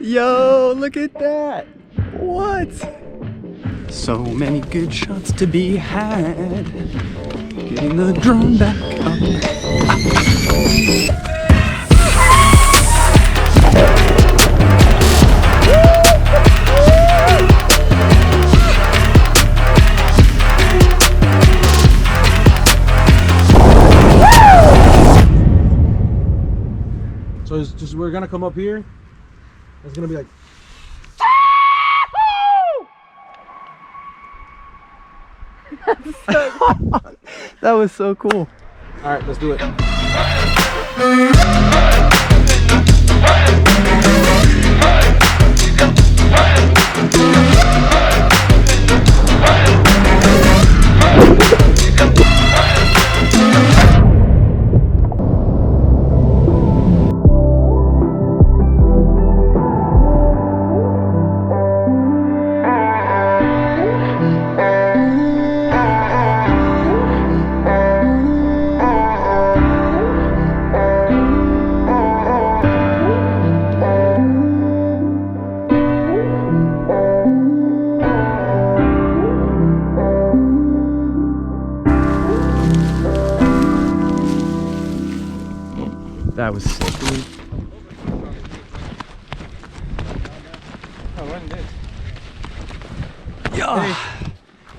Yo, look at that. What? So many good shots to be had. Getting the drone back up. So it's just, we're gonna come up here. It's gonna be like. That was so cool. All right, let's do it. That was sick. Oh, wasn't it? Yeah.